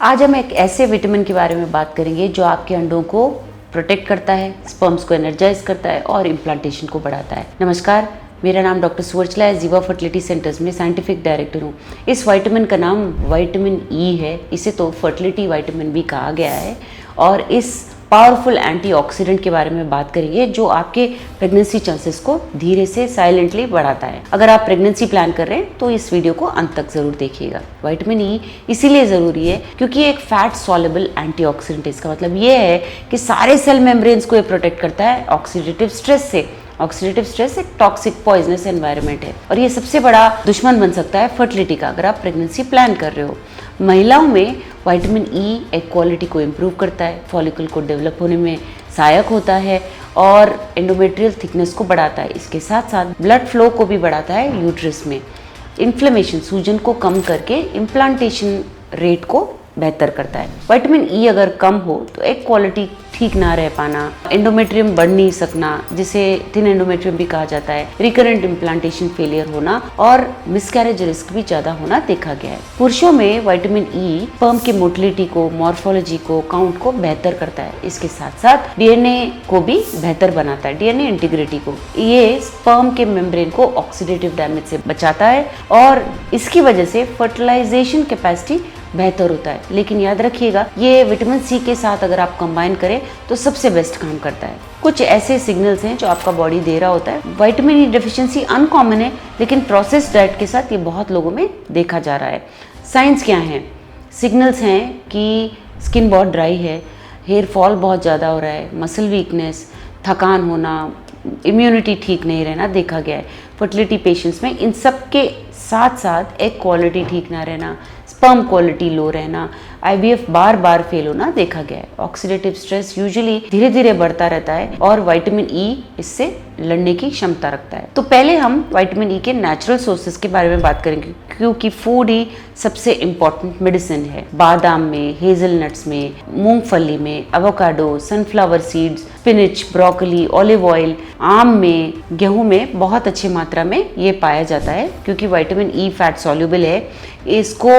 आज हम एक ऐसे विटामिन के बारे में बात करेंगे जो आपके अंडों को प्रोटेक्ट करता है, स्पर्म्स को एनर्जाइज करता है और इम्प्लांटेशन को बढ़ाता है। नमस्कार, मेरा नाम डॉक्टर सुवर्चला है। जीवा फर्टिलिटी सेंटर्स में साइंटिफिक डायरेक्टर हूँ। इस विटामिन का नाम विटामिन ई है। इसे तो फर्टिलिटी विटामिन भी कहा गया है और इस पावरफुल एंटीऑक्सीडेंट के बारे में बात करेंगे जो आपके प्रेगनेंसी चांसेस को धीरे से साइलेंटली बढ़ाता है। अगर आप प्रेगनेंसी प्लान कर रहे हैं तो इस वीडियो को अंत तक जरूर देखिएगा। विटामिन ई इसीलिए ज़रूरी है क्योंकि एक फैट सॉल्युबल एंटीऑक्सीडेंट है। इसका मतलब ये है कि सारे सेल मेम्ब्रेन्स को ये प्रोटेक्ट करता है ऑक्सीडेटिव स्ट्रेस से। ऑक्सीडेटिव स्ट्रेस एक टॉक्सिक पॉइजनस एनवायरनमेंट है और ये सबसे बड़ा दुश्मन बन सकता है फर्टिलिटी का अगर आप प्रेगनेंसी प्लान कर रहे हो। महिलाओं में विटामिन ई एग क्वालिटी को इम्प्रूव करता है, फॉलिकल को डेवलप होने में सहायक होता है और एंडोमेट्रियल थिकनेस को बढ़ाता है। इसके साथ साथ ब्लड फ्लो को भी बढ़ाता है यूट्रस में। इन्फ्लेमेशन, सूजन को कम करके इम्प्लांटेशन रेट को बेहतर करता है। विटामिन ई अगर कम हो तो एग क्वालिटी ठीक ना रह पाना, एंडोमेट्रियम बढ़ नहीं सकना जिसे थिन एंडोमेट्रियम भी कहा जाता है, रिकरेंट इम्प्लांटेशन फेलियर होना और मिसकैरेज रिस्क भी ज्यादा होना देखा गया है। पुरुषों में विटामिन ई स्पर्म की मोटिलिटी को, मॉर्फोलॉजी को, काउंट को बेहतर करता है। इसके साथ साथ डीएनए को भी बेहतर बनाता है, डीएनए इंटीग्रिटी को। ये स्पर्म के मेम्ब्रेन को ऑक्सीडेटिव डैमेज से बचाता है और इसकी वजह से फर्टिलाइजेशन कैपेसिटी बेहतर होता है। लेकिन याद रखिएगा, ये विटामिन सी के साथ अगर आप कंबाइन करें तो सबसे बेस्ट काम करता है। कुछ ऐसे सिग्नल्स हैं जो आपका बॉडी दे रहा होता है। विटामिन ई डेफिशिएंसी अनकॉमन है लेकिन प्रोसेस्ड डाइट के साथ ये बहुत लोगों में देखा जा रहा है। साइंस क्या है? सिग्नल्स हैं कि स्किन बहुत ड्राई है, हेयर फॉल बहुत ज़्यादा हो रहा है, मसल वीकनेस, थकान होना, इम्यूनिटी ठीक नहीं रहना देखा गया है फर्टिलिटी पेशेंट्स में। इन सब के साथ साथ एग क्वालिटी ठीक ना रहना, स्पर्म क्वालिटी लो रहना, आईवीएफ बार बार फेल होना देखा गया है। ऑक्सीडेटिव स्ट्रेस यूजुअली धीरे धीरे बढ़ता रहता है और विटामिन ई इससे लड़ने की क्षमता रखता है। तो पहले हम विटामिन ई के नेचुरल सोर्सेज के बारे में बात करेंगे क्योंकि फूड ही सबसे इम्पोर्टेंट मेडिसिन है। बादाम में, हेजलनट्स में, मूंगफली में, avocado, sunflower seeds, spinach, broccoli, olive oil, आम में, गेहूं में बहुत अच्छी मात्रा में ये पाया जाता है क्योंकि विटामिन ई फैट सॉल्युबल है। इसको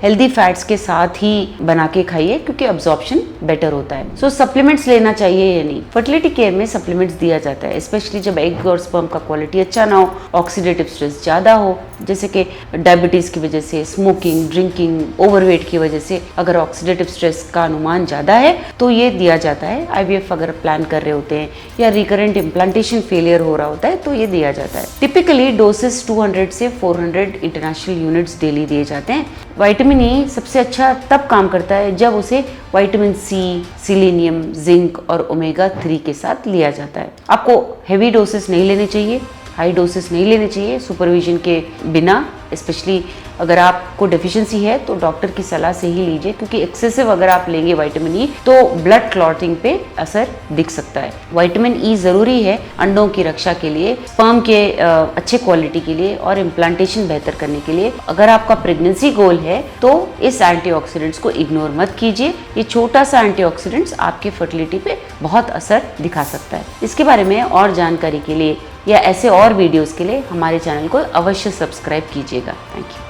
हेल्दी फैट्स के साथ ही बना के खाइए क्योंकि अब्जॉर्प्शन बेटर होता है। सो सप्लीमेंट्स लेना चाहिए या नहीं? फर्टिलिटी केयर में सप्लीमेंट्स दिया जाता है, स्पेशली जब एग और स्पर्म का क्वालिटी अच्छा ना हो, ऑक्सीडेटिव स्ट्रेस ज़्यादा हो, जैसे कि डायबिटीज़ की वजह से, स्मोकिंग, ड्रिंकिंग, ओवरवेट की वजह से अगर ऑक्सीडेटिव स्ट्रेस का अनुमान ज़्यादा है तो ये दिया जाता है। आईवीएफ अगर प्लान कर रहे होते हैं या रिकरेंट इम्प्लांटेशन फेलियर हो रहा होता है तो ये दिया जाता है। टिपिकली डोसेस 200 से 400 इंटरनेशनल यूनिट्स डेली दिए जाते हैं। विटामिन ई सबसे अच्छा तब काम करता है जब उसे विटामिन सी, सिलेनियम, जिंक और ओमेगा 3 के साथ लिया जाता है। आपको हेवी डोसेस नहीं लेने चाहिए, हाई डोसेस नहीं लेने चाहिए सुपरविजन के बिना। स्पेशली अगर आपको डेफिशिएंसी है तो डॉक्टर की सलाह से ही लीजिए क्योंकि एक्सेसिव अगर आप लेंगे विटामिन ई तो ब्लड क्लॉटिंग पे असर दिख सकता है। विटामिन ई ज़रूरी है अंडों की रक्षा के लिए, स्पर्म के अच्छे क्वालिटी के लिए और इम्प्लांटेशन बेहतर करने के लिए। अगर आपका प्रेगनेंसी गोल है तो इस एंटीऑक्सीडेंट्स को इग्नोर मत कीजिए। ये छोटा सा एंटीऑक्सीडेंट्स आपके फर्टिलिटी पे बहुत असर दिखा सकता है। इसके बारे में और जानकारी के लिए या ऐसे और वीडियोस के लिए हमारे चैनल को अवश्य सब्सक्राइब कीजिएगा। Thank you.